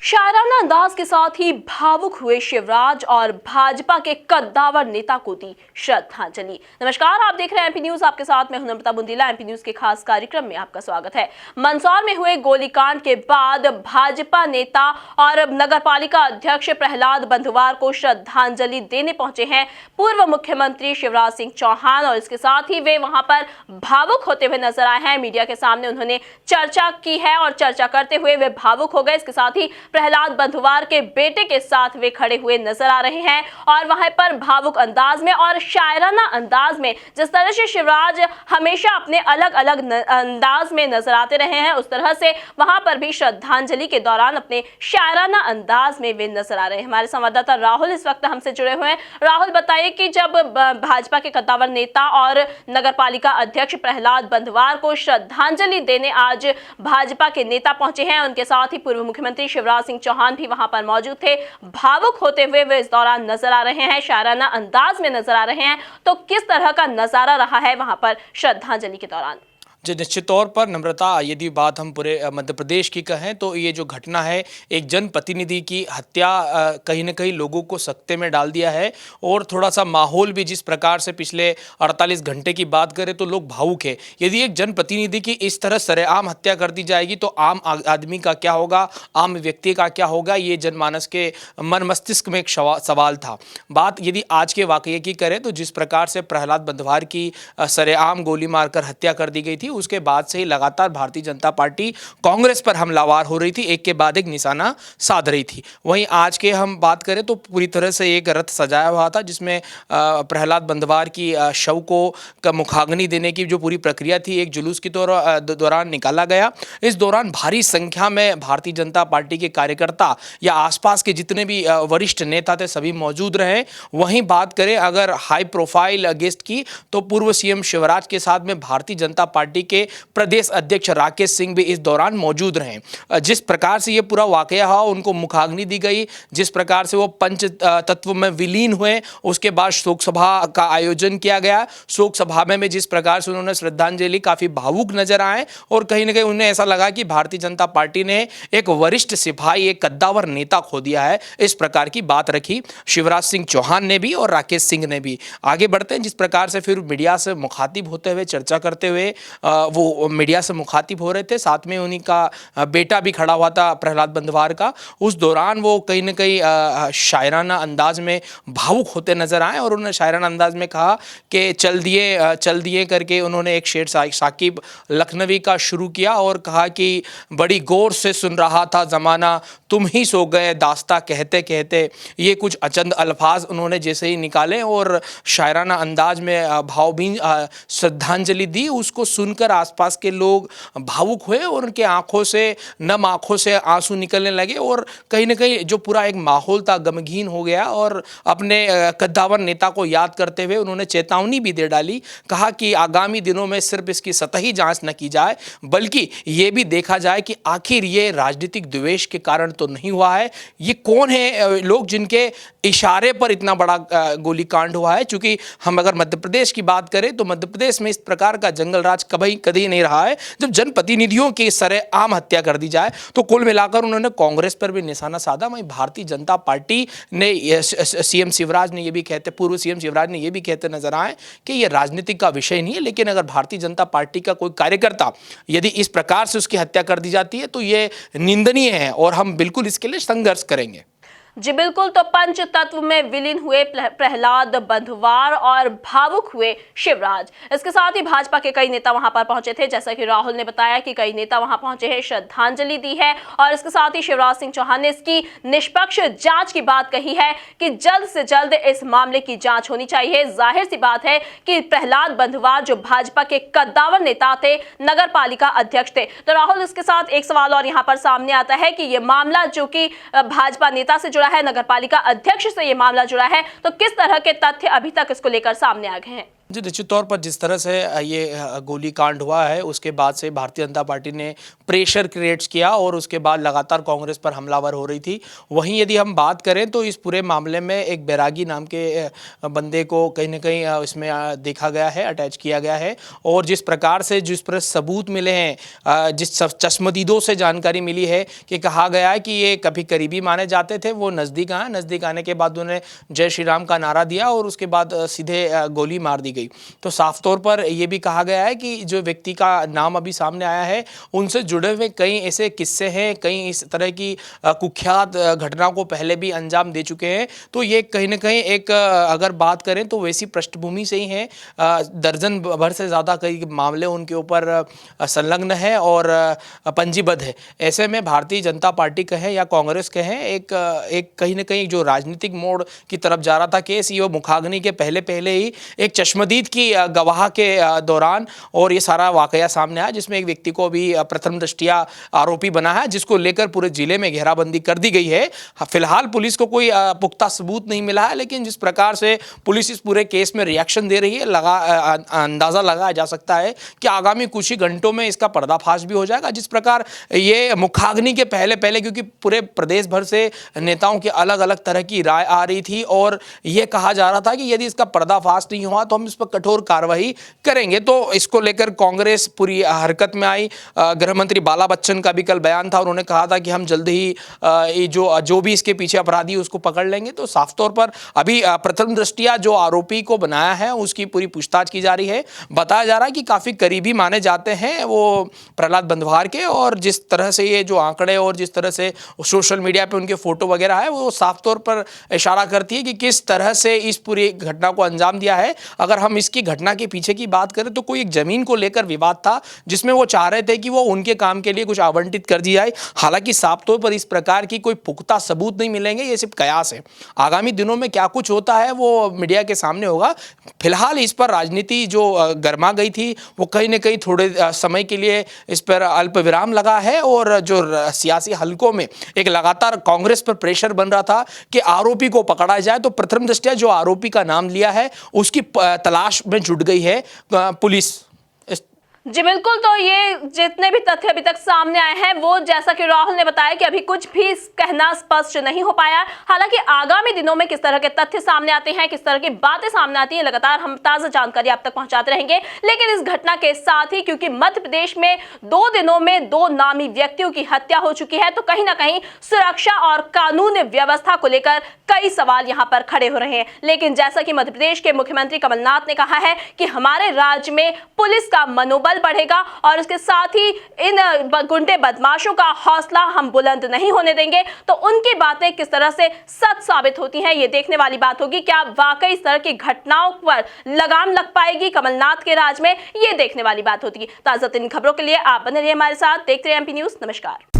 शायराना अंदाज के साथ ही भावुक हुए शिवराज और भाजपा के कद्दावर नेता को दी श्रद्धांजलि। नमस्कार, आप देख रहे हैं एमपी न्यूज। आपके साथ मैं नम्रता बुंदीला। एमपी न्यूज के खास कार्यक्रम में आपका स्वागत है। मंदसौर में हुए गोलीकांड के बाद भाजपा नेता और नगरपालिका अध्यक्ष प्रहलाद बंधवार को श्रद्धांजलि देने पहुंचे हैं पूर्व मुख्यमंत्री शिवराज सिंह चौहान, और इसके साथ ही वे वहां पर भावुक होते हुए नजर आए हैं। मीडिया के सामने उन्होंने चर्चा की है और चर्चा करते हुए वे भावुक हो गए। इसके साथ ही प्रहलाद बंधवार के बेटे के साथ वे खड़े हुए नजर आ रहे हैं और वहां पर भावुक अंदाज में और शायराना अंदाज में, जिस तरह से शिवराज हमेशा अपने अलग अलग अंदाज में नजर आते रहे हैं, उस तरह से वहां पर भी श्रद्धांजलि के दौरान अपने शायराना अंदाज में वे नजर आ रहे हैं। हमारे संवाददाता राहुल इस वक्त हमसे जुड़े हुए हैं। राहुल, बताइए कि जब भाजपा के कद्दावर नेता और नगरपालिका अध्यक्ष प्रहलाद बंधवार को श्रद्धांजलि देने आज भाजपा के नेता पहुंचे हैं, उनके साथ ही पूर्व मुख्यमंत्री शिवराज सिंह चौहान भी वहां पर मौजूद थे। भावुक होते हुए वे इस दौरान नजर आ रहे हैं, शायराना अंदाज में नजर आ रहे हैं। तो किस तरह का नजारा रहा है वहां पर श्रद्धांजलि के दौरान? जी, निश्चित तौर पर नम्रता, यदि बात हम पूरे मध्य प्रदेश की कहें तो ये जो घटना है, एक जनप्रतिनिधि की हत्या कहीं न कहीं लोगों को सकते में डाल दिया है। और थोड़ा सा माहौल भी जिस प्रकार से पिछले 48 घंटे की बात करें तो लोग भावुक है। यदि एक जनप्रतिनिधि की इस तरह सरेआम हत्या कर दी जाएगी तो आम आदमी का क्या होगा, आम व्यक्ति का क्या होगा, ये जनमानस के मन मस्तिष्क में एक सवाल था। बात यदि आज के वाकये की करें तो जिस प्रकार से प्रहलाद बंधवार की सरेआम गोली मारकर हत्या कर दी गई थी, उसके बाद से ही लगातार भारतीय जनता पार्टी कांग्रेस पर हमलावर हो रही थी, एक के बाद एक निशाना साध रही थी। वहीं आज के हम बात करें तो पूरी तरह से एक रथ सजाया हुआ था जिसमें प्रहलाद बंधवार की शव को मुखाग्नि देने की जो पूरी प्रक्रिया थी, एक जुलूस की दौरान निकाला गया। इस दौरान भारी संख्या में भारतीय जनता पार्टी के कार्यकर्ता या आसपास के जितने भी वरिष्ठ नेता थे सभी मौजूद रहे। वहीं बात करें अगर हाई प्रोफाइल गेस्ट की तो पूर्व सीएम शिवराज के साथ में भारतीय जनता पार्टी के प्रदेश अध्यक्ष राकेश सिंह भी इस दौरान मौजूद रहे। जिस प्रकार से ये पूरा वाकया हुआ, उनको मुखाग्नि दी गई, जिस प्रकार से वो पंच तत्व में विलीन हुए, उसके बाद शोक सभा का आयोजन किया गया। शोक सभा में जिस प्रकार से उन्होंने श्रद्धांजलि, काफी भावुक नजर आए और कहीं ना कहीं उन्हें ऐसा लगा कि भारतीय जनता पार्टी ने एक वरिष्ठ सिपाही, एक कद्दावर नेता खो दिया है। इस प्रकार की बात रखी शिवराज सिंह चौहान ने भी और राकेश सिंह ने भी। आगे बढ़ते हैं, जिस प्रकार से फिर मीडिया से मुखातिब होते हुए, चर्चा करते हुए वो मीडिया से मुखातिब हो रहे थे, साथ में उन्हीं का बेटा भी खड़ा हुआ था प्रहलाद बंधवार का। उस दौरान वो कहीं न कहीं शायराना अंदाज में भावुक होते नजर आए और उन्होंने शायराना अंदाज में कहा कि चल दिए करके उन्होंने एक शेर साकिब लखनवी का शुरू किया और कहा कि बड़ी गौर से सुन रहा था ज़माना, तुम ही सो गए दास्ता कहते कहते। ये कुछ अचंद अल्फाज उन्होंने जैसे ही निकाले और शायराना अंदाज में भावभीन श्रद्धांजलि दी। उसको सुनकर आसपास के लोग भावुक हुए और उनके नम आंखों से आंसू निकलने लगे और कहीं ना कहीं जो पूरा एक माहौल था गमगीन हो गया। और अपने कद्दावर नेता को याद करते हुए उन्होंने चेतावनी भी दे डाली, कहा कि आगामी दिनों में सिर्फ इसकी सतही जांच न की जाए बल्कि ये भी देखा जाए कि आखिर ये राजनीतिक द्वेष के कारण तो नहीं हुआ है। ये कौन है लोग जिनके इशारे पर इतना बड़ा गोलीकांड हुआ है। चूंकि हम अगर मध्य प्रदेश की बात करें तो मध्य प्रदेश में इस प्रकार का जंगल राज कभी नहीं रहा है जब जनप्रतिनिधियों की सरेआम हत्या कर दी जाए। तो कुल मिलाकर उन्होंने कांग्रेस पर भी निशाना साधा। वहीं भारतीय जनता पार्टी ने सीएम शिवराज ने ये भी कहते, पूर्व सीएम शिवराज ने ये भी कहते नजर आए कि ये राजनीतिक का विषय नहीं है, लेकिन अगर भारतीय जनता पार्टी का कोई कार्यकर्ता यदि इस प्रकार से उसकी हत्या कर दी जाती है तो ये निंदनीय है और हम बिल्कुल इसके लिए संघर्ष करेंगे। जी बिल्कुल। तो पंच तत्व में विलीन हुए प्रहलाद बंधवार और भावुक हुए शिवराज, इसके साथ ही भाजपा के कई नेता वहां पर पहुंचे थे। जैसा कि राहुल ने बताया कि कई नेता वहां पहुंचे हैं, श्रद्धांजलि दी है और इसके साथ ही शिवराज सिंह चौहान ने इसकी निष्पक्ष जांच की बात कही है कि जल्द से जल्द इस मामले की जांच होनी चाहिए। जाहिर सी बात है कि प्रहलाद बंधवार जो भाजपा के कद्दावर नेता थे, नगर पालिका अध्यक्ष थे। तो राहुल, इसके साथ एक सवाल और यहाँ पर सामने आता है कि यह मामला जो कि भाजपा नेता से है, नगरपालिका अध्यक्ष से यह मामला जुड़ा है, तो किस तरह के तथ्य अभी तक इसको लेकर सामने आ गए हैं? जी, निश्चित तौर पर जिस तरह से ये गोली कांड हुआ है उसके बाद से भारतीय जनता पार्टी ने प्रेशर क्रिएट्स किया और उसके बाद लगातार कांग्रेस पर हमलावर हो रही थी। वहीं यदि हम बात करें तो इस पूरे मामले में एक बैरागी नाम के बंदे को कहीं न कहीं इसमें देखा गया है, अटैच किया गया है। और जिस पर सबूत मिले हैं, जिस चश्मदीदों से जानकारी मिली है कि कहा गया है कि ये कभी करीबी माने जाते थे, वो नज़दीक आने के बाद उन्होंने जय श्री राम का नारा दिया और उसके बाद सीधे गोली मार दी गई। तो साफ तौर पर यह भी कहा गया है कि जो व्यक्ति का नाम अभी सामने आया है उनसे जुड़े हुए कई ऐसे किस्से हैं, कई इस तरह की कुख्यात घटनाओं को पहले भी अंजाम दे चुके हैं। तो ये कहीं ना कहीं एक अगर बात करें तो वैसी पृष्ठभूमि से ही है। दर्जन भर से ज़्यादा कई मामले उनके ऊपर संलग्न है और पंजीबद्ध है। ऐसे में भारतीय जनता पार्टी कहें या कांग्रेस कहें, एक कहीं ना कहीं जो राजनीतिक मोड़ की तरफ जा रहा था केस, ये मुखाग्नि के पहले ही एक चश्मदीद की गवाह के दौरान और ये सारा वाकया सामने आया, जिसमें एक व्यक्ति को भी प्रथम दृष्टया आरोपी बना है, जिसको लेकर पूरे जिले में घेराबंदी कर दी गई है। फिलहाल पुलिस को कोई पुख्ता सबूत नहीं मिला है, लेकिन जिस प्रकार से पुलिस इस पूरे केस में रिएक्शन दे रही है, अंदाजा लगाया जा सकता है कि आगामी कुछ ही घंटों में इसका पर्दाफाश भी हो जाएगा। जिस प्रकार ये मुखाग्नि के पहले क्योंकि पूरे प्रदेश भर से नेताओं की अलग अलग तरह की राय आ रही थी और यह कहा जा रहा था कि यदि इसका पर्दाफाश नहीं हुआ तो हम इस पर कठोर कार्रवाई करेंगे। तो इसको लेकर कांग्रेस पूरी हरकत में आई। गृह मंत्री बाला बच्चन का भी कल बयान था, उन्होंने कहा था कि हम जल्द ही जो भी इसके पीछे अपराधी उसको पकड़ लेंगे। तो साफ तौर पर अभी प्रथम दृष्टया जो आरोपी को बनाया है उसकी पूरी पूछताछ की जा रही है। बताया जा रहा है कि काफ़ी करीबी माने जाते हैं वो प्रहलाद बंधवार के, और जिस तरह से ये जो आंकड़े और जिस तरह से सोशल मीडिया पे उनके फोटो वगैरह है वो साफ तौर पर इशारा करती है कि किस तरह से इस पूरी घटना को अंजाम दिया है। अगर हम इसकी घटना के पीछे की बात करें तो कोई एक जमीन को लेकर विवाद था, जिसमें वो चाह रहे थे कि वो उनके काम के लिए कुछ आवंटित कर दी जाए। हालांकि साफ तौर पर इस प्रकार की कोई पुख्ता सबूत नहीं मिलेंगे, ये सिर्फ कयास है। आगामी दिनों में क्या कुछ होता है वो मीडिया के सामने होगा। फिलहाल इस पर राजनीति जो गर्मा गई थी वो कहीं ना कहीं थोड़े समय के लिए इस पर अल्प विराम लगा है, और जो सियासी हलकों में एक लगातार कांग्रेस पर प्रेशर बन रहा था कि आरोपी को पकड़ा जाए, तो प्रथम दृष्टया जो आरोपी का नाम लिया है उसकी तलाश में जुट गई है पुलिस। जी बिल्कुल, तो ये जितने भी तथ्य अभी तक सामने आए हैं वो जैसा कि राहुल ने बताया कि अभी कुछ भी कहना स्पष्ट नहीं हो पाया। हालांकि आगामी दिनों में किस तरह के तथ्य सामने आते हैं, किस तरह की बातें सामने आती हैं, लगातार हम ताजा जानकारी आप तक पहुंचाते रहेंगे। लेकिन इस घटना के साथ ही क्योंकि मध्य प्रदेश में 2 दिनों में 2 नामी व्यक्तियों की हत्या हो चुकी है, तो कहीं ना कहीं सुरक्षा और कानून व्यवस्था को लेकर कई सवाल यहां पर खड़े हो रहे हैं। लेकिन जैसा कि मध्य प्रदेश के मुख्यमंत्री कमलनाथ ने कहा है कि हमारे राज्य में पुलिस का मनोबल बढ़ेगा और उसके साथ ही इन गुंडे बदमाशों का हौसला हम बुलंद नहीं होने देंगे। तो उनकी बातें किस तरह से सच साबित होती हैं, ये देखने वाली बात होगी। क्या वाकई इस तरह की घटनाओं पर लगाम लग पाएगी कमलनाथ के राज में, ये देखने वाली बात होगी। ताजा तीन खबरों के लिए आप बने रहिए हमारे साथ, देखते रहिए एमपी न्यूज। नमस्कार।